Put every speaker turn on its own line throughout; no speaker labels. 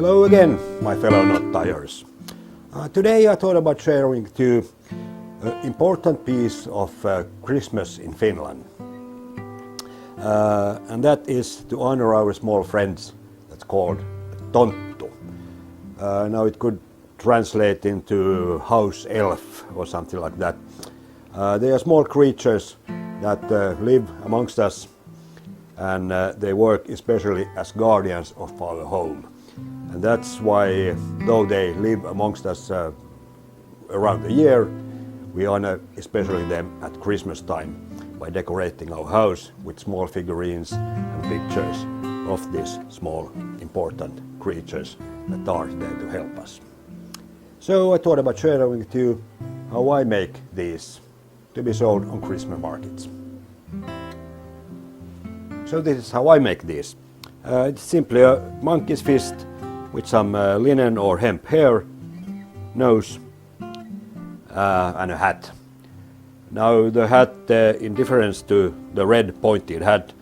Hello again, my fellow not-tiers. Today I thought about sharing with you an important piece of Christmas in Finland. And that is to honor our small friends that's called Tonttu. Now it could translate into house elf or something like that. They are small creatures that live amongst us, and they work especially as guardians of our home. And that's why, though they live amongst us around the year, we honor especially them at Christmas time by decorating our house with small figurines and pictures of these small important creatures that are there to help us. So I thought about sharing with you how I make these to be sold on Christmas markets. So this is how I make these. It's simply a monkey's fist with some linen or hemp hair, nose, and a hat. Now the hat, in difference to the red pointed hat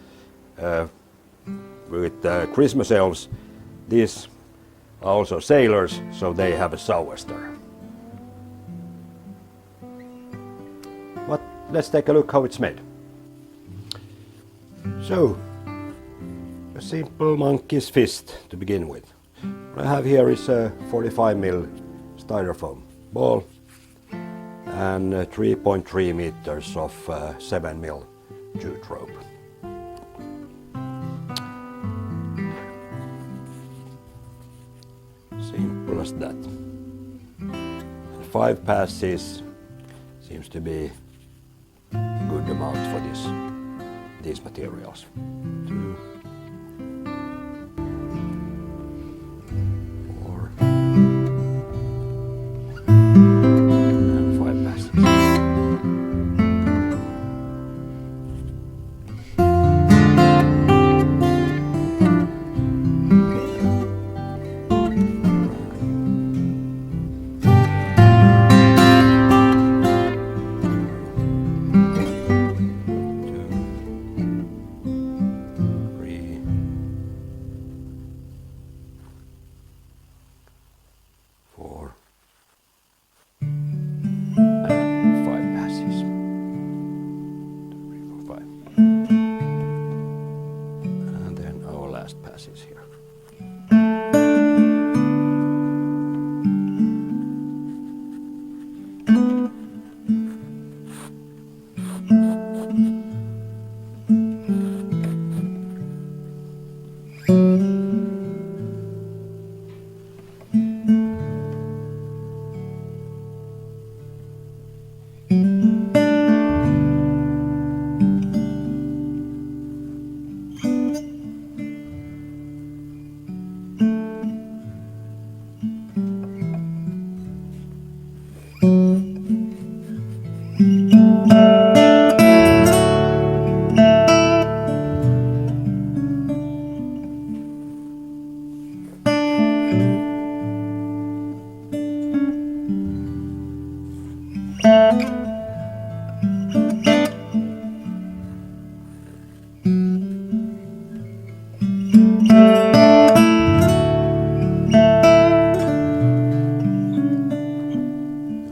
with Christmas elves, these are also sailors, so they have a sou'wester. But let's take a look how it's made. So, a simple monkey's fist to begin with. What I have here is a 45mm styrofoam ball and 3.3 meters of 7mm jute rope. Simple as that. And 5 passes seems to be a good amount for these materials. 2, 4, and 5 passes. Passes here.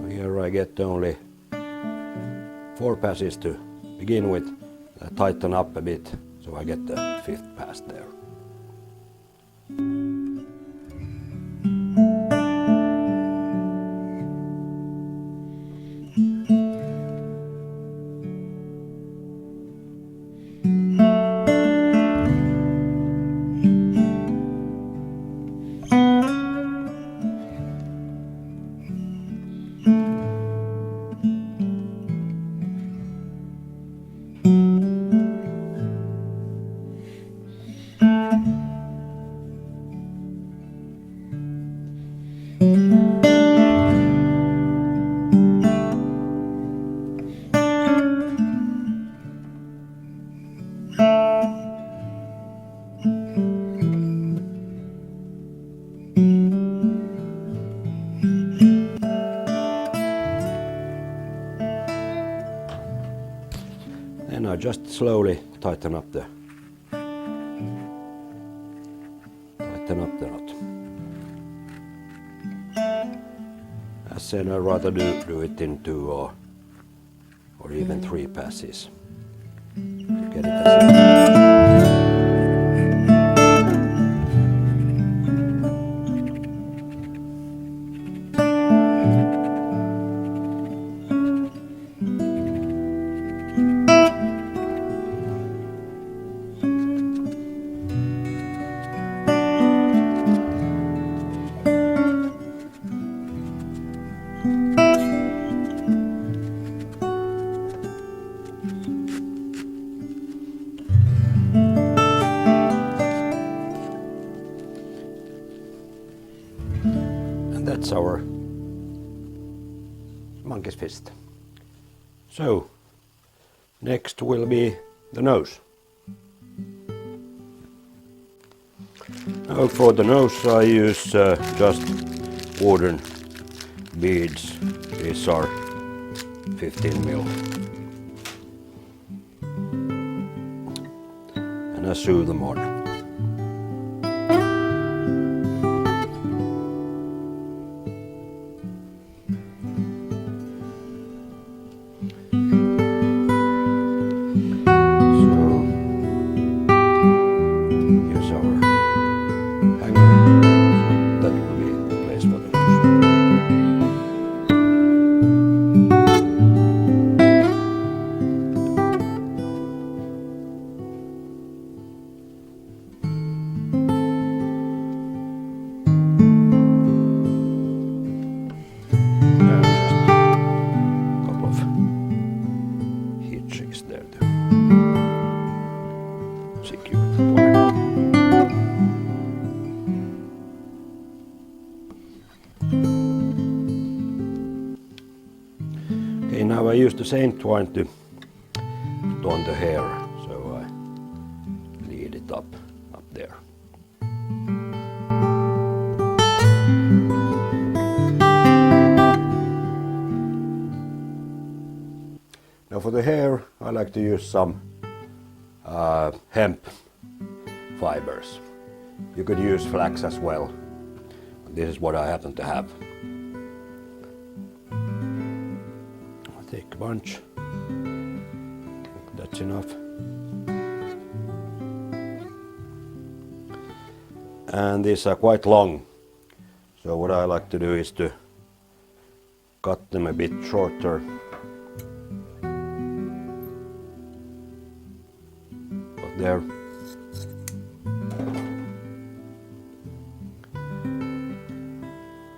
Here I get only 4 passes to begin with. I tighten up a bit so I get the 5th pass there. Then I just slowly tighten up the knot. I said, I'd rather do it in 2 or even 3 passes to get it as that's our monkey's fist. So next will be the nose. Now for the nose I use just wooden beads. These are 15 mil. And I sew them on. Okay, now I use the same twine to put on the hair, so I lead it up there. Now for the hair I like to use some hemp fibers. You could use flax as well. This is what I happen to have. I'll take a bunch. That's enough. And these are quite long. So what I like to do is to cut them a bit shorter. But there.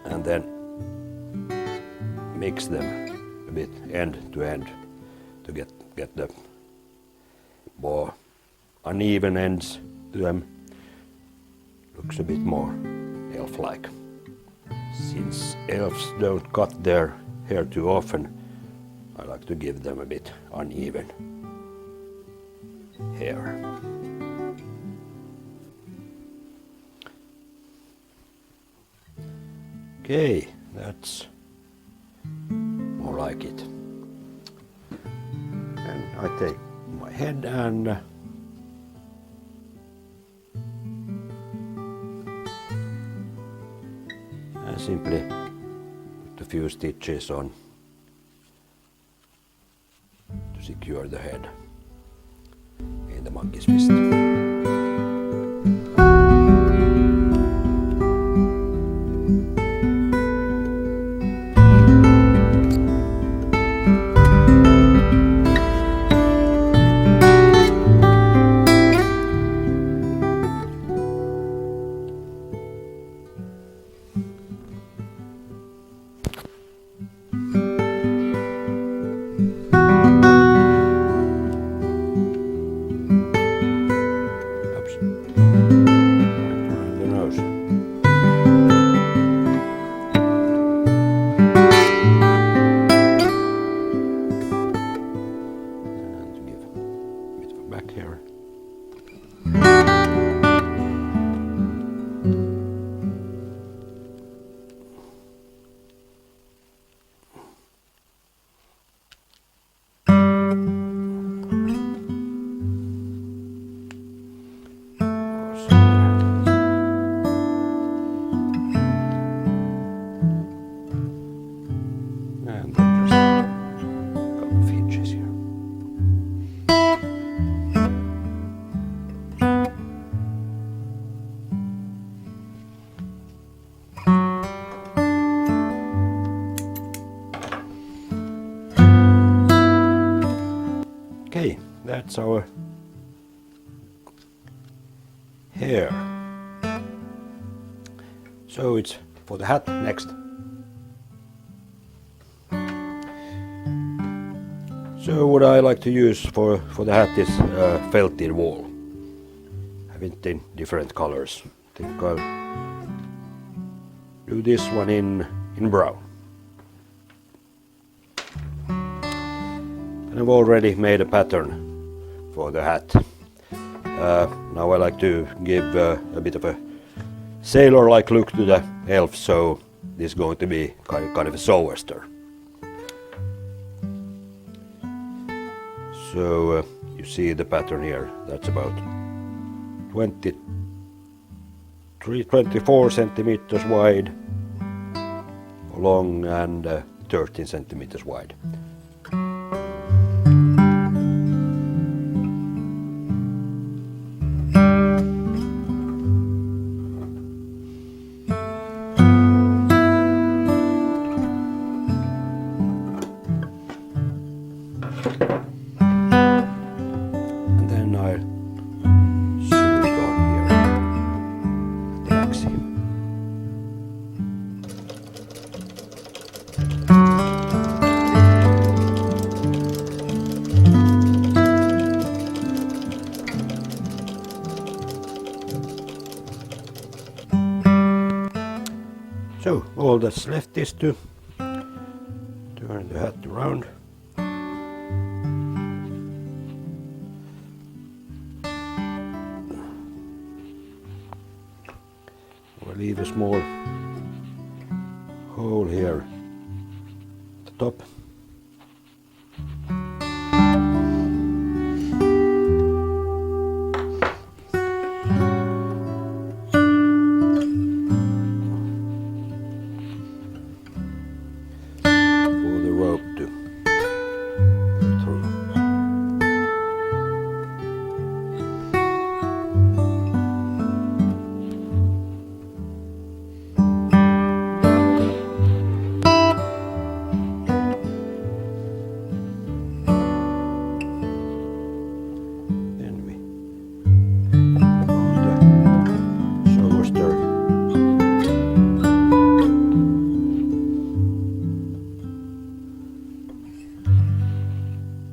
And then mix them a bit end to end to get the more uneven ends to them. Looks a bit more elf-like. Since elves don't cut their hair too often, I like to give them a bit uneven hair. Okay, that's more like it. And I take my head and I simply put a few stitches on to secure the head in the monkey's fist. that's our hair. So it's for the hat next. So what I like to use for the hat is felted wool. I have it in different colors. I think I'll do this one in brown. And I've already made a pattern for the hat. Now I like to give a bit of a sailor-like look to the elf, so this is going to be kind of a sou'wester. So you see the pattern here, that's about 24 centimeters wide, long, and 13 centimeters wide. So all that's left is to turn the hat around. We'll leave a small hole here at the top.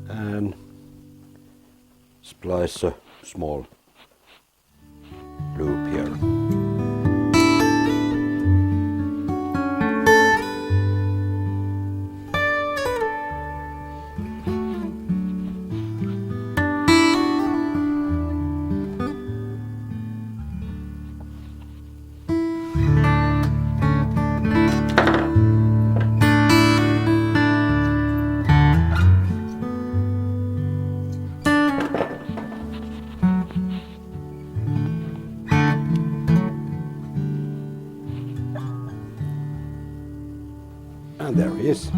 And splice a small loop here. And there he is.